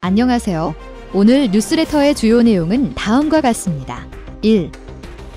안녕하세요. 오늘 뉴스레터의 주요 내용은 다음과 같습니다. 1.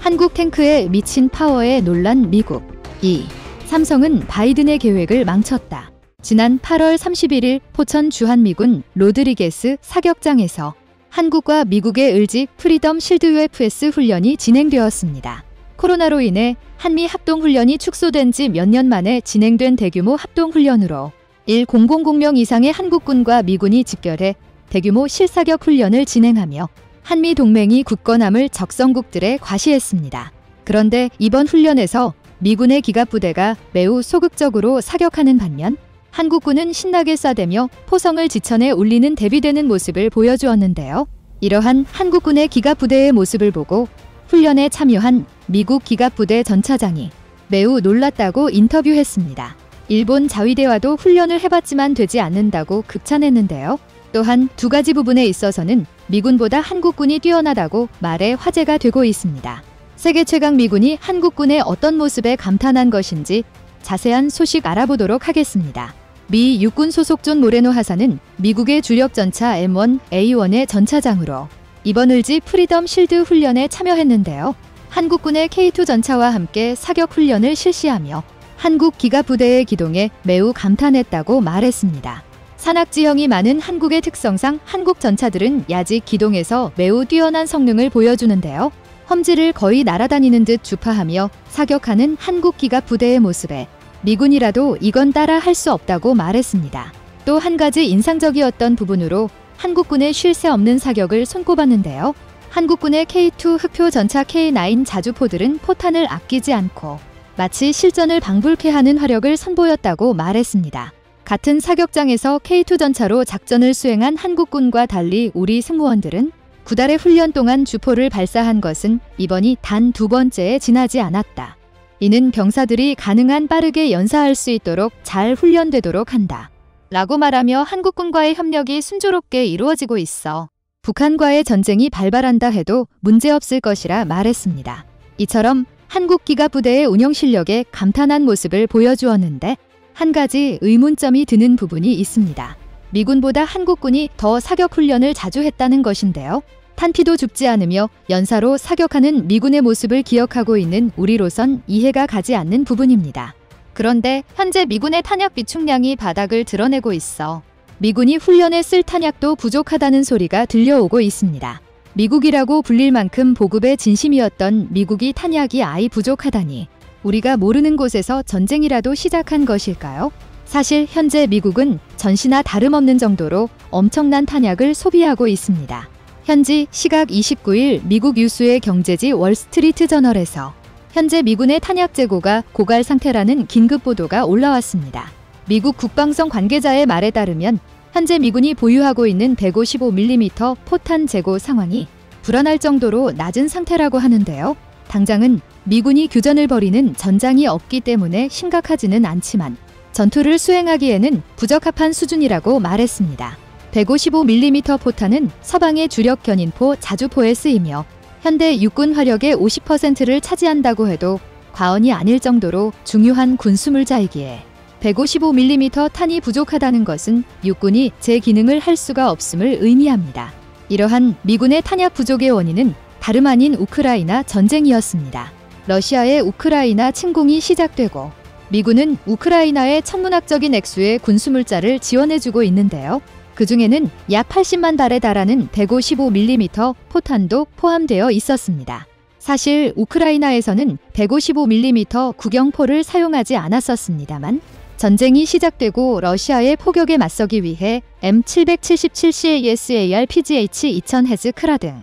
한국 탱크에 미친 파워에 놀란 미국. 2. 삼성은 바이든의 계획을 망쳤다. 지난 8월 31일 포천 주한미군 로드리게스 사격장에서 한국과 미국의 을직 프리덤 실드 UFS 훈련이 진행되었습니다. 코로나로 인해 한미 합동훈련이 축소된 지 몇 년 만에 진행된 대규모 합동훈련으로 1,000명 이상의 한국군과 미군이 집결해 대규모 실사격 훈련을 진행하며 한미 동맹이 굳건함을 적성국들에 과시했습니다. 그런데 이번 훈련에서 미군의 기갑부대가 매우 소극적으로 사격하는 반면 한국군은 신나게 쏴대며 포성을 지천에 올리는 대비되는 모습을 보여주었는데요. 이러한 한국군의 기갑부대의 모습을 보고 훈련에 참여한 미국 기갑부대 전차장이 매우 놀랐다고 인터뷰했습니다. 일본 자위대와도 훈련을 해봤지만 되지 않는다고 극찬했는데요. 또한 두 가지 부분에 있어서는 미군보다 한국군이 뛰어나다고 말에 화제가 되고 있습니다. 세계 최강 미군이 한국군의 어떤 모습에 감탄한 것인지 자세한 소식 알아보도록 하겠습니다. 미 육군 소속 존 모레노 하사는 미국의 주력 전차 M1A1의 전차장으로 이번 을지 프리덤 실드 훈련에 참여했는데요. 한국군의 K2 전차와 함께 사격 훈련을 실시하며 한국 기갑부대의 기동에 매우 감탄했다고 말했습니다. 산악지형이 많은 한국의 특성상 한국 전차들은 야직 기동에서 매우 뛰어난 성능을 보여주는데요. 험지를 거의 날아다니는 듯 주파하며 사격하는 한국 기갑부대의 모습에 미군이라도 이건 따라 할 수 없다고 말했습니다. 또 한 가지 인상적이었던 부분으로 한국군의 쉴 새 없는 사격을 손꼽았는데요. 한국군의 K2 흑표 전차 K9 자주포들은 포탄을 아끼지 않고 마치 실전을 방불케 하는 화력을 선보였다고 말했습니다. 같은 사격장에서 K2 전차로 작전을 수행한 한국군과 달리 우리 승무원들은 9달의 훈련 동안 주포를 발사한 것은 이번이 단 2번째에 지나지 않았다. 이는 병사들이 가능한 빠르게 연사할 수 있도록 잘 훈련되도록 한다. 라고 말하며 한국군과의 협력이 순조롭게 이루어지고 있어 북한과의 전쟁이 발발한다 해도 문제없을 것이라 말했습니다. 이처럼 한국 기갑부대의 운영 실력에 감탄한 모습을 보여주었는데 한 가지 의문점이 드는 부분이 있습니다. 미군보다 한국군이 더 사격 훈련을 자주 했다는 것인데요. 탄피도 줍지 않으며 연사로 사격하는 미군의 모습을 기억하고 있는 우리로선 이해가 가지 않는 부분입니다. 그런데 현재 미군의 탄약 비축량이 바닥을 드러내고 있어 미군이 훈련에 쓸 탄약도 부족하다는 소리가 들려오고 있습니다. 미국이라고 불릴 만큼 보급에 진심이었던 미국이 탄약이 아예 부족하다니 우리가 모르는 곳에서 전쟁이라도 시작한 것일까요? 사실 현재 미국은 전시나 다름없는 정도로 엄청난 탄약을 소비하고 있습니다. 현지 시각 29일 미국 유수의 경제지 월스트리트 저널에서 현재 미군의 탄약 재고가 고갈 상태라는 긴급 보도가 올라왔습니다. 미국 국방성 관계자의 말에 따르면 현재 미군이 보유하고 있는 155mm 포탄 재고 상황이 불안할 정도로 낮은 상태라고 하는데요. 당장은 미군이 교전을 벌이는 전장이 없기 때문에 심각하지는 않지만 전투를 수행하기에는 부적합한 수준이라고 말했습니다. 155mm 포탄은 서방의 주력 견인포 자주포에 쓰이며 현대 육군 화력의 50%를 차지한다고 해도 과언이 아닐 정도로 중요한 군수물자이기에 155mm 탄이 부족하다는 것은 육군이 제 기능을 할 수가 없음을 의미합니다. 이러한 미군의 탄약 부족의 원인은 다름 아닌 우크라이나 전쟁이었습니다. 러시아의 우크라이나 침공이 시작되고 미군은 우크라이나의 천문학적인 액수의 군수물자를 지원해주고 있는데요. 그 중에는 약 80만 발에 달하는 155mm 포탄도 포함되어 있었습니다. 사실 우크라이나에서는 155mm 구경포를 사용하지 않았었습니다만 전쟁이 시작되고 러시아의 포격에 맞서기 위해 M777CASAR PGH-2000 헤즈크라 등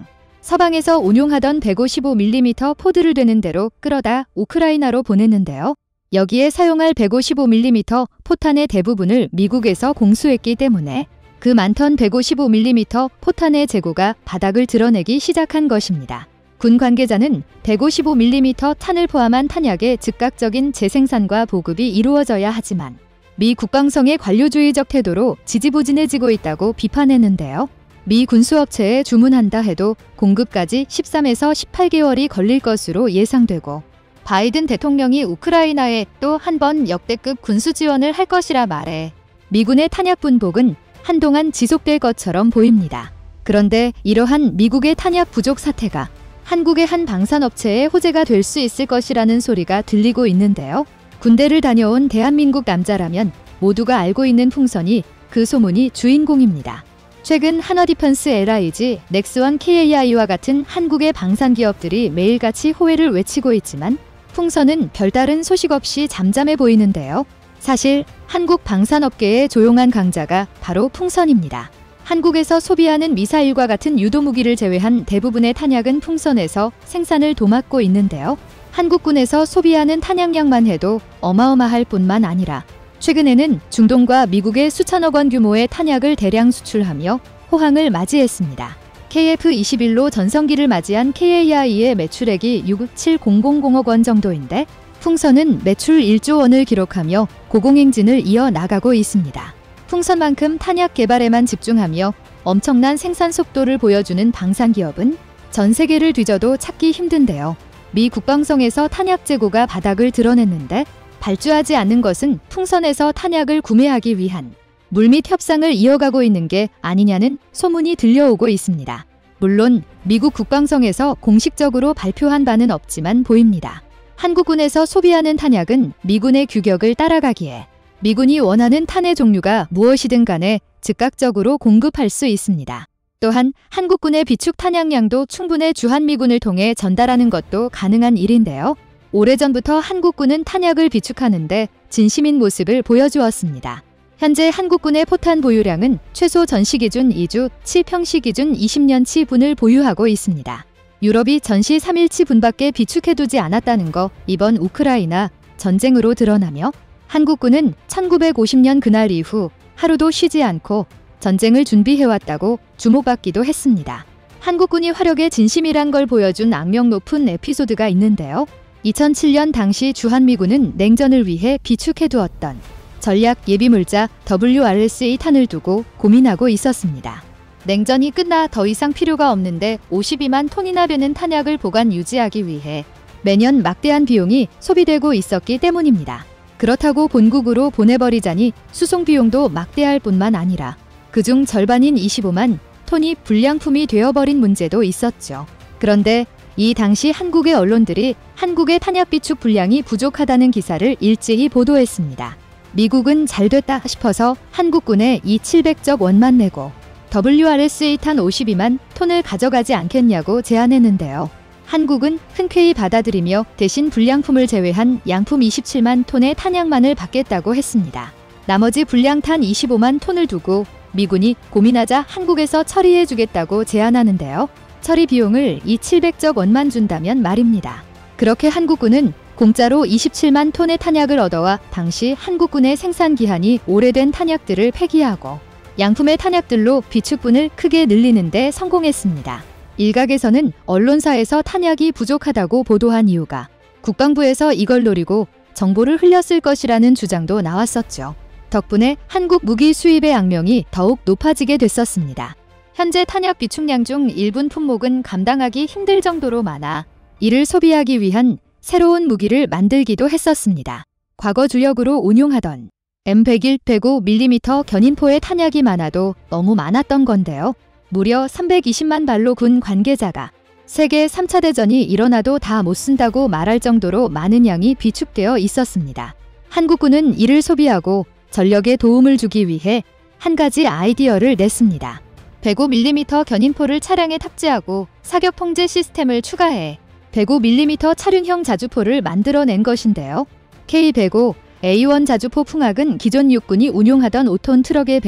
서방에서 운용하던 155mm 포드를 되는 대로 끌어다 우크라이나로 보냈는데요. 여기에 사용할 155mm 포탄의 대부분을 미국에서 공수했기 때문에 그 많던 155mm 포탄의 재고가 바닥을 드러내기 시작한 것입니다. 군 관계자는 155mm 탄을 포함한 탄약의 즉각적인 재생산과 보급이 이루어져야 하지만 미 국방성의 관료주의적 태도로 지지부진해지고 있다고 비판했는데요. 미 군수업체에 주문한다 해도 공급까지 13에서 18개월이 걸릴 것으로 예상되고 바이든 대통령이 우크라이나에 또 한 번 역대급 군수 지원을 할 것이라 말해 미군의 탄약 분복은 한동안 지속될 것처럼 보입니다. 그런데 이러한 미국의 탄약 부족 사태가 한국의 한 방산업체의 호재가 될 수 있을 것이라는 소리가 들리고 있는데요. 군대를 다녀온 대한민국 남자라면 모두가 알고 있는 풍선이 그 소문이 주인공입니다. 최근 한화디펜스 LIG, 넥스원 KAI와 같은 한국의 방산 기업들이 매일같이 호외를 외치고 있지만 풍선은 별다른 소식 없이 잠잠해 보이는데요. 사실 한국 방산업계의 조용한 강자가 바로 풍선입니다. 한국에서 소비하는 미사일과 같은 유도무기를 제외한 대부분의 탄약은 풍선에서 생산을 도맡고 있는데요. 한국군에서 소비하는 탄약량만 해도 어마어마할 뿐만 아니라 최근에는 중동과 미국에 수천억 원 규모의 탄약을 대량 수출하며 호황을 맞이했습니다. KF-21로 전성기를 맞이한 KAI의 매출액이 6,700억 원 정도인데 풍선은 매출 1조 원을 기록하며 고공행진을 이어나가고 있습니다. 풍선만큼 탄약 개발에만 집중하며 엄청난 생산 속도를 보여주는 방산기업은 전 세계를 뒤져도 찾기 힘든데요. 미 국방성에서 탄약 재고가 바닥을 드러냈는데 발주하지 않는 것은 풍선에서 탄약을 구매하기 위한 물밑 협상을 이어가고 있는 게 아니냐는 소문이 들려오고 있습니다. 물론 미국 국방성에서 공식적으로 발표한 바는 없지만 보입니다. 한국군에서 소비하는 탄약은 미군의 규격을 따라가기에 미군이 원하는 탄의 종류가 무엇이든 간에 즉각적으로 공급할 수 있습니다. 또한 한국군의 비축 탄약량도 충분히 주한미군을 통해 전달하는 것도 가능한 일인데요. 오래전부터 한국군은 탄약을 비축하는데 진심인 모습을 보여주었습니다. 현재 한국군의 포탄 보유량은 최소 전시 기준 2주, 평시 기준 20년치 분을 보유하고 있습니다. 유럽이 전시 3일치 분밖에 비축해두지 않았다는 거 이번 우크라이나 전쟁으로 드러나며 한국군은 1950년 그날 이후 하루도 쉬지 않고 전쟁을 준비해왔다고 주목받기도 했습니다. 한국군이 화력의 진심이란 걸 보여준 악명 높은 에피소드가 있는데요. 2007년 당시 주한미군은 냉전을 위해 비축해두었던 전략 예비물자 WRSA 탄을 두고 고민하고 있었습니다. 냉전이 끝나 더 이상 필요가 없는데 52만 톤이나 되는 탄약을 보관 유지하기 위해 매년 막대한 비용이 소비되고 있었기 때문입니다. 그렇다고 본국으로 보내버리자니 수송 비용도 막대할 뿐만 아니라 그중 절반인 25만 톤이 불량품이 되어버린 문제도 있었죠. 그런데 이 당시 한국의 언론들이 한국의 탄약 비축 분량이 부족하다는 기사를 일제히 보도했습니다. 미국은 잘됐다 싶어서 한국군에 이 700적 원만 내고 WRSA 탄 52만 톤을 가져가지 않겠냐고 제안했는데요. 한국은 흔쾌히 받아들이며 대신 불량품을 제외한 양품 27만 톤의 탄약만을 받겠다고 했습니다. 나머지 불량탄 25만 톤을 두고 미군이 고민하자 한국에서 처리해주겠다고 제안하는데요. 처리 비용을 이 700적 원만 준다면 말입니다. 그렇게 한국군은 공짜로 27만 톤의 탄약을 얻어와 당시 한국군의 생산 기한이 오래된 탄약들을 폐기하고 양품의 탄약들로 비축분을 크게 늘리는 데 성공했습니다. 일각에서는 언론사에서 탄약이 부족하다고 보도한 이유가 국방부에서 이걸 노리고 정보를 흘렸을 것이라는 주장도 나왔었죠. 덕분에 한국 무기 수입의 악명이 더욱 높아지게 됐었습니다. 현재 탄약 비축량 중 일부 품목은 감당하기 힘들 정도로 많아 이를 소비하기 위한 새로운 무기를 만들기도 했었습니다. 과거 주력으로 운용하던 M101 105mm 견인포의 탄약이 많아도 너무 많았던 건데요. 무려 320만 발로 군 관계자가 세계 3차 대전이 일어나도 다 못 쓴다고 말할 정도로 많은 양이 비축되어 있었습니다. 한국군은 이를 소비하고 전력에 도움을 주기 위해 한 가지 아이디어를 냈습니다. 105mm 견인포를 차량에 탑재하고 사격 통제 시스템을 추가해 105mm 차륜형 자주포를 만들어낸 것인데요. K105 A1 자주포 풍악은 기존 육군이 운용하던 5톤 트럭의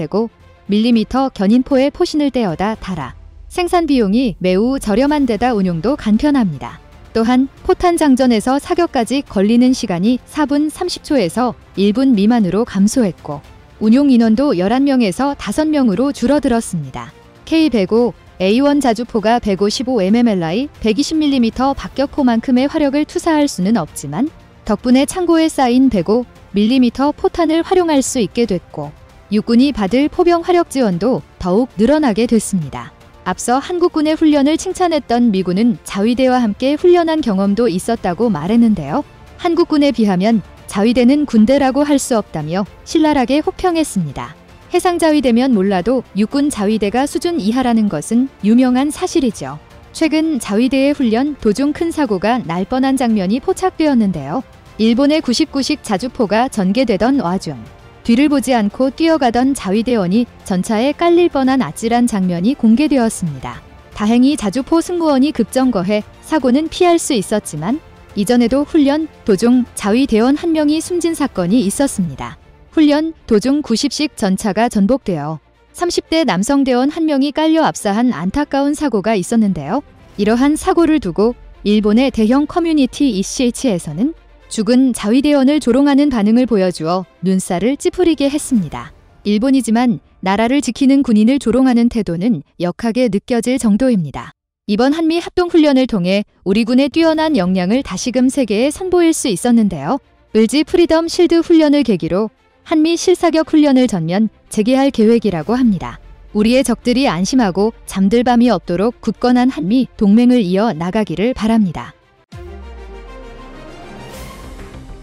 105mm 견인포에 포신을 떼어다 달아 생산 비용이 매우 저렴한 데다 운용도 간편합니다. 또한 포탄 장전에서 사격까지 걸리는 시간이 4분 30초에서 1분 미만으로 감소했고 운용 인원도 11명에서 5명으로 줄어들었습니다. K105 A1 자주포가 155mmLI 120mm 박격포만큼의 화력을 투사할 수는 없지만 덕분에 창고에 쌓인 105mm 포탄을 활용할 수 있게 됐고 육군이 받을 포병 화력 지원도 더욱 늘어나게 됐습니다. 앞서 한국군의 훈련을 칭찬했던 미군은 자위대와 함께 훈련한 경험도 있었다고 말했는데요. 한국군에 비하면 자위대는 군대라고 할 수 없다며 신랄하게 혹평했습니다. 해상 자위대면 몰라도 육군 자위대가 수준 이하라는 것은 유명한 사실이죠. 최근 자위대의 훈련 도중 큰 사고가 날 뻔한 장면이 포착되었는데요. 일본의 99식 자주포가 전개되던 와중 뒤를 보지 않고 뛰어가던 자위대원이 전차에 깔릴 뻔한 아찔한 장면이 공개되었습니다. 다행히 자주포 승무원이 급정거해 사고는 피할 수 있었지만 이전에도 훈련 도중 자위대원 한 명이 숨진 사건이 있었습니다. 훈련 도중 90식 전차가 전복되어 30대 남성 대원 한 명이 깔려 압사한 안타까운 사고가 있었는데요. 이러한 사고를 두고 일본의 대형 커뮤니티 ECH에서는 죽은 자위대원을 조롱하는 반응을 보여주어 눈살을 찌푸리게 했습니다. 일본이지만 나라를 지키는 군인을 조롱하는 태도는 역하게 느껴질 정도입니다. 이번 한미 합동훈련을 통해 우리 군의 뛰어난 역량을 다시금 세계에 선보일 수 있었는데요. 을지 프리덤 실드 훈련을 계기로 한미 실사격 훈련을 전면 재개할 계획이라고 합니다. 우리의 적들이 안심하고 잠들 밤이 없도록 굳건한 한미 동맹을 이어 나가기를 바랍니다.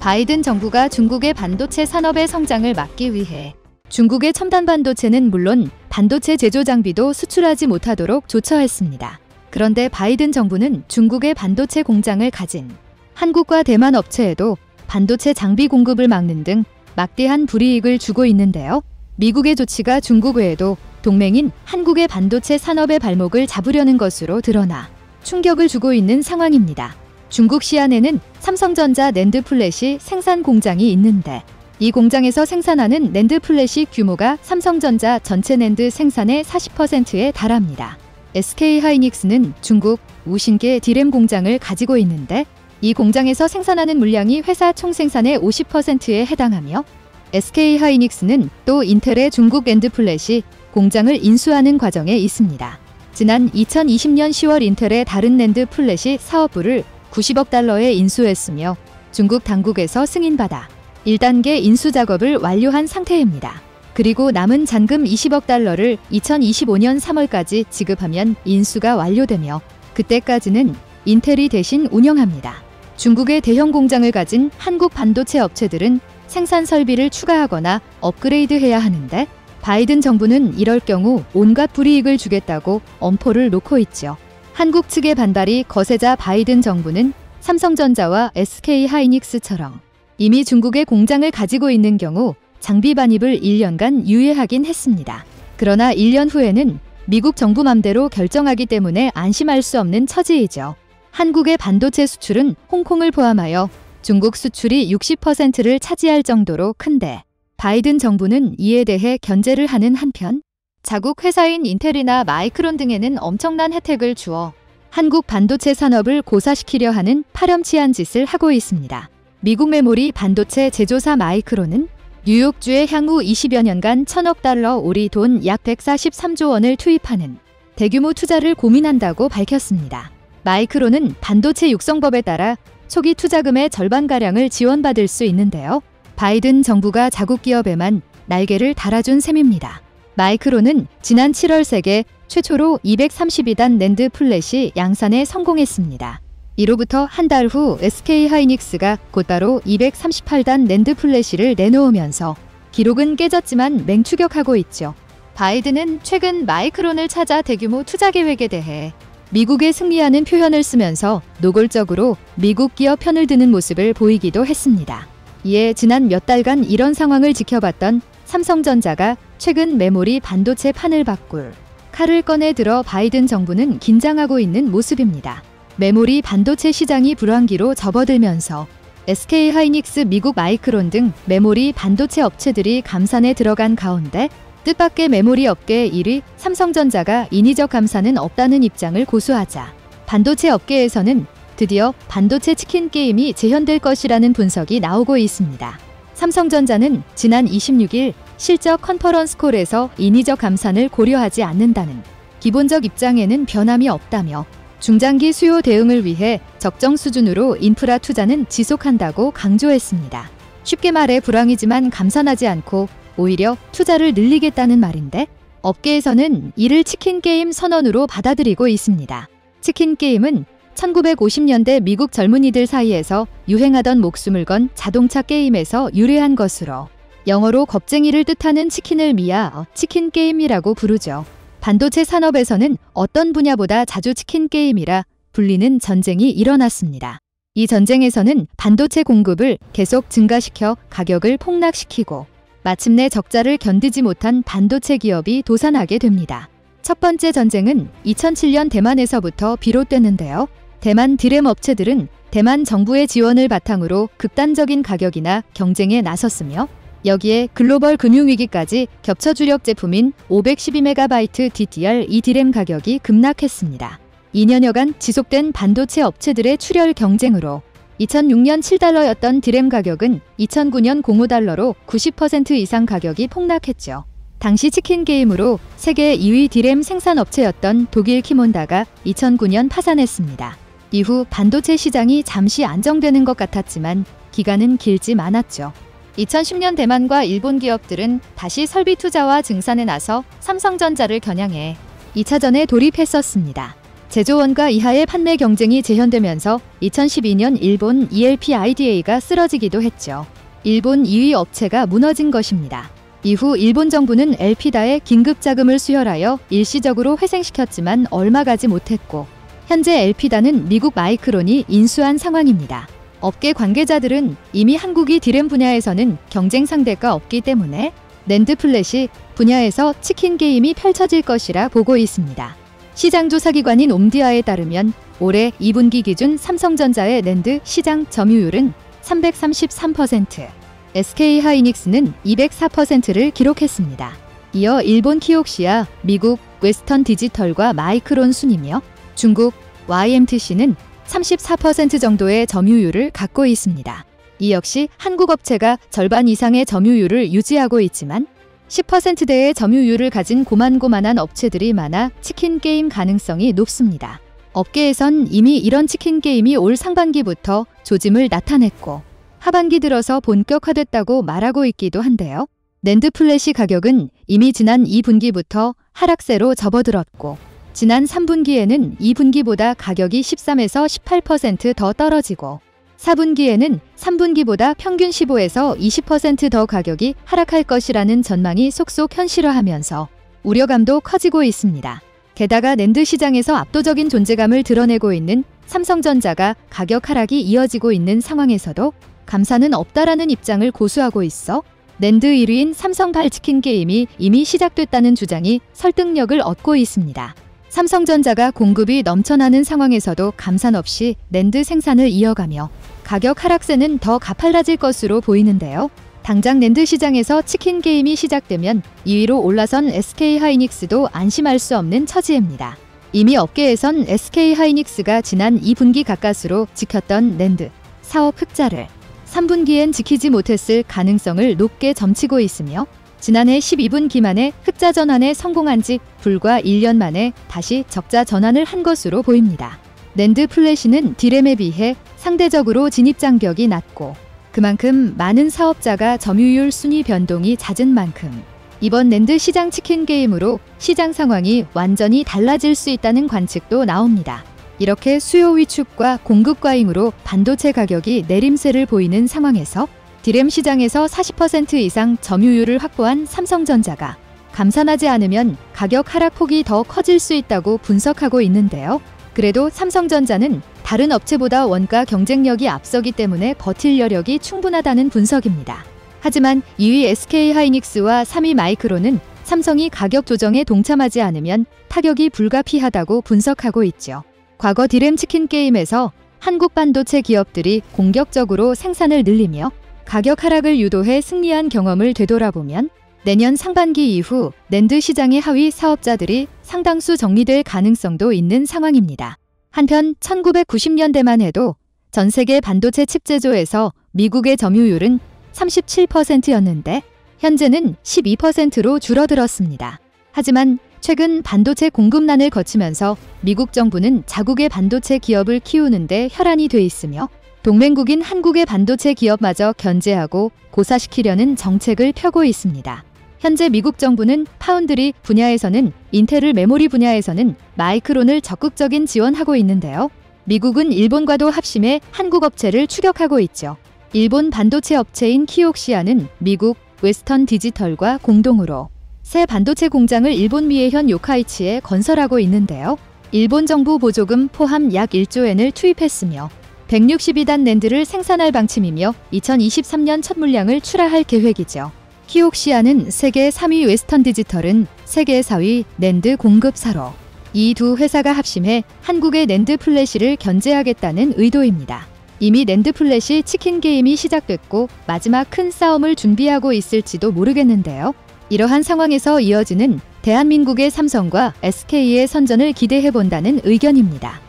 바이든 정부가 중국의 반도체 산업의 성장을 막기 위해 중국의 첨단 반도체는 물론 반도체 제조 장비도 수출하지 못하도록 조처했습니다. 그런데 바이든 정부는 중국의 반도체 공장을 가진 한국과 대만 업체에도 반도체 장비 공급을 막는 등 막대한 불이익을 주고 있는데요. 미국의 조치가 중국 외에도 동맹인 한국의 반도체 산업의 발목을 잡으려는 것으로 드러나 충격을 주고 있는 상황입니다. 중국 시안에는 삼성전자 낸드 플래시 생산 공장이 있는데 이 공장에서 생산하는 낸드 플래시 규모가 삼성전자 전체 낸드 생산의 40%에 달합니다. SK하이닉스는 중국 우신계 디램 공장을 가지고 있는데 이 공장에서 생산하는 물량이 회사 총 생산의 50%에 해당하며 SK하이닉스는 또 인텔의 중국 낸드 플래시 공장을 인수하는 과정에 있습니다. 지난 2020년 10월 인텔의 다른 낸드 플래시 사업부를 90억 달러에 인수했으며 중국 당국에서 승인받아 1단계 인수 작업을 완료한 상태입니다. 그리고 남은 잔금 20억 달러를 2025년 3월까지 지급하면 인수가 완료되며 그때까지는 인텔이 대신 운영합니다. 중국의 대형 공장을 가진 한국 반도체 업체들은 생산 설비를 추가하거나 업그레이드해야 하는데 바이든 정부는 이럴 경우 온갖 불이익을 주겠다고 엄포를 놓고 있죠. 한국 측의 반발이 거세자 바이든 정부는 삼성전자와 SK하이닉스처럼 이미 중국의 공장을 가지고 있는 경우 장비 반입을 1년간 유예하긴 했습니다. 그러나 1년 후에는 미국 정부 맘대로 결정하기 때문에 안심할 수 없는 처지이죠. 한국의 반도체 수출은 홍콩을 포함하여 중국 수출이 60%를 차지할 정도로 큰데 바이든 정부는 이에 대해 견제를 하는 한편 자국 회사인 인텔이나 마이크론 등에는 엄청난 혜택을 주어 한국 반도체 산업을 고사시키려 하는 파렴치한 짓을 하고 있습니다. 미국 메모리 반도체 제조사 마이크론은 뉴욕주에 향후 20여 년간 1,000억 달러 우리 돈 약 143조 원을 투입하는 대규모 투자를 고민한다고 밝혔습니다. 마이크론은 반도체 육성법에 따라 초기 투자금의 절반가량을 지원받을 수 있는데요. 바이든 정부가 자국 기업에만 날개를 달아준 셈입니다. 마이크론은 지난 7월 세계 최초로 232단 낸드 플래시 양산에 성공했습니다. 이로부터 한 달 후 SK하이닉스가 곧바로 238단 낸드 플래시를 내놓으면서 기록은 깨졌지만 맹추격하고 있죠. 바이든은 최근 마이크론을 찾아 대규모 투자 계획에 대해 미국에 승리하는 표현을 쓰면서 노골적으로 미국 기업 편을 드는 모습을 보이기도 했습니다. 이에 지난 몇 달간 이런 상황을 지켜봤던 삼성전자가 최근 메모리 반도체 판을 바꿀 칼을 꺼내 들어 바이든 정부는 긴장하고 있는 모습입니다. 메모리 반도체 시장이 불황기로 접어들면서 SK하이닉스, 미국 마이크론 등 메모리 반도체 업체들이 감산에 들어간 가운데 뜻밖의 메모리 업계 1위 삼성전자가 인위적 감산은 없다는 입장을 고수하자 반도체 업계에서는 드디어 반도체 치킨 게임이 재현될 것이라는 분석이 나오고 있습니다. 삼성전자는 지난 26일 실적 컨퍼런스 콜에서 인위적 감산을 고려하지 않는다는 기본적 입장에는 변함이 없다며 중장기 수요 대응을 위해 적정 수준으로 인프라 투자는 지속한다고 강조했습니다. 쉽게 말해 불황이지만 감산하지 않고 오히려 투자를 늘리겠다는 말인데 업계에서는 이를 치킨 게임 선언으로 받아들이고 있습니다. 치킨 게임은 1950년대 미국 젊은이들 사이에서 유행하던 목숨을 건 자동차 게임에서 유래한 것으로 영어로 겁쟁이를 뜻하는 치킨을 미아 치킨 게임이라고 부르죠. 반도체 산업에서는 어떤 분야보다 자주 치킨 게임이라 불리는 전쟁이 일어났습니다. 이 전쟁에서는 반도체 공급을 계속 증가시켜 가격을 폭락시키고 마침내 적자를 견디지 못한 반도체 기업이 도산하게 됩니다. 첫 번째 전쟁은 2007년 대만에서부터 비롯됐는데요. 대만 디램 업체들은 대만 정부의 지원을 바탕으로 극단적인 가격이나 경쟁에 나섰으며 여기에 글로벌 금융위기까지 겹쳐 주력 제품인 512MB DDR2 디램 가격이 급락했습니다. 2년여간 지속된 반도체 업체들의 출혈 경쟁으로 2006년 7달러였던 디램 가격은 2009년 05달러로 90% 이상 가격이 폭락했죠. 당시 치킨 게임으로 세계 2위 디램 생산업체였던 독일 키몬다가 2009년 파산했습니다. 이후 반도체 시장이 잠시 안정되는 것 같았지만 기간은 길지 않았죠. 2010년 대만과 일본 기업들은 다시 설비 투자와 증산에 나서 삼성전자를 겨냥해 2차전에 돌입했었습니다. 제조원가 이하의 판매 경쟁이 재현되면서 2012년 일본 ELPIDA가 쓰러지기도 했죠. 일본 2위 업체가 무너진 것입니다. 이후 일본 정부는 엘피다에 긴급 자금을 수혈하여 일시적으로 회생시켰지만 얼마 가지 못했고 현재 엘피다는 미국 마이크론이 인수한 상황입니다. 업계 관계자들은 이미 한국이 디램 분야에서는 경쟁 상대가 없기 때문에 낸드 플래시 분야에서 치킨 게임이 펼쳐질 것이라 보고 있습니다. 시장조사기관인 옴디아에 따르면 올해 2분기 기준 삼성전자의 낸드 시장 점유율은 333%, SK하이닉스는 204%를 기록했습니다. 이어 일본 키옥시아, 미국 웨스턴 디지털과 마이크론 순이며 중국 YMTC는 34% 정도의 점유율을 갖고 있습니다. 이 역시 한국 업체가 절반 이상의 점유율을 유지하고 있지만 10%대의 점유율을 가진 고만고만한 업체들이 많아 치킨 게임 가능성이 높습니다. 업계에선 이미 이런 치킨 게임이 올 상반기부터 조짐을 나타냈고 하반기 들어서 본격화됐다고 말하고 있기도 한데요. 낸드 플래시 가격은 이미 지난 2분기부터 하락세로 접어들었고 지난 3분기에는 2분기보다 가격이 13에서 18% 더 떨어지고 4분기에는 3분기보다 평균 15에서 20% 더 가격이 하락할 것이라는 전망이 속속 현실화하면서 우려감도 커지고 있습니다. 게다가 낸드 시장에서 압도적인 존재감을 드러내고 있는 삼성전자가 가격 하락이 이어지고 있는 상황에서도 감사는 없다라는 입장을 고수하고 있어 낸드 1위인 삼성발 치킨 게임이 이미 시작됐다는 주장이 설득력을 얻고 있습니다. 삼성전자가 공급이 넘쳐나는 상황에서도 감산 없이 낸드 생산을 이어가며 가격 하락세는 더 가팔라질 것으로 보이는데요. 당장 낸드 시장에서 치킨 게임이 시작되면 2위로 올라선 SK하이닉스도 안심할 수 없는 처지입니다. 이미 업계에선 SK하이닉스가 지난 2분기 가까스로 지켰던 낸드 사업 흑자를 3분기엔 지키지 못했을 가능성을 높게 점치고 있으며 지난해 12분기 만에 흑자 전환에 성공한 지 불과 1년 만에 다시 적자 전환을 한 것으로 보입니다. 낸드 플래시는 디램에 비해 상대적으로 진입 장벽이 낮고 그만큼 많은 사업자가 점유율 순위 변동이 잦은 만큼 이번 낸드 시장 치킨 게임으로 시장 상황이 완전히 달라질 수 있다는 관측도 나옵니다. 이렇게 수요 위축과 공급 과잉으로 반도체 가격이 내림세를 보이는 상황에서 디램 시장에서 40% 이상 점유율을 확보한 삼성전자가 감산하지 않으면 가격 하락폭이 더 커질 수 있다고 분석하고 있는데요. 그래도 삼성전자는 다른 업체보다 원가 경쟁력이 앞서기 때문에 버틸 여력이 충분하다는 분석입니다. 하지만 2위 SK하이닉스와 3위 마이크론은 삼성이 가격 조정에 동참하지 않으면 타격이 불가피하다고 분석하고 있죠. 과거 디램 치킨 게임에서 한국 반도체 기업들이 공격적으로 생산을 늘리며 가격 하락을 유도해 승리한 경험을 되돌아보면 내년 상반기 이후 낸드 시장의 하위 사업자들이 상당수 정리될 가능성도 있는 상황입니다. 한편 1990년대만 해도 전 세계 반도체 칩 제조에서 미국의 점유율은 37%였는데 현재는 12%로 줄어들었습니다. 하지만 최근 반도체 공급난을 거치면서 미국 정부는 자국의 반도체 기업을 키우는 데 혈안이 돼 있으며 동맹국인 한국의 반도체 기업마저 견제하고 고사시키려는 정책을 펴고 있습니다. 현재 미국 정부는 파운드리 분야에서는 인텔을 메모리 분야에서는 마이크론을 적극적인 지원하고 있는데요. 미국은 일본과도 합심해 한국 업체를 추격하고 있죠. 일본 반도체 업체인 키옥시아는 미국 웨스턴 디지털과 공동으로 새 반도체 공장을 일본 미에현 요카이치에 건설하고 있는데요. 일본 정부 보조금 포함 약 1조엔을 투입했으며 162단 낸드를 생산할 방침이며 2023년 첫 물량을 출하할 계획이죠. 키옥시아는 세계 3위, 웨스턴 디지털은 세계 4위 낸드 공급사로 이 두 회사가 합심해 한국의 낸드 플래시를 견제하겠다는 의도입니다. 이미 낸드 플래시 치킨 게임이 시작됐고 마지막 큰 싸움을 준비하고 있을지도 모르겠는데요. 이러한 상황에서 이어지는 대한민국의 삼성과 SK의 선전을 기대해본다는 의견입니다.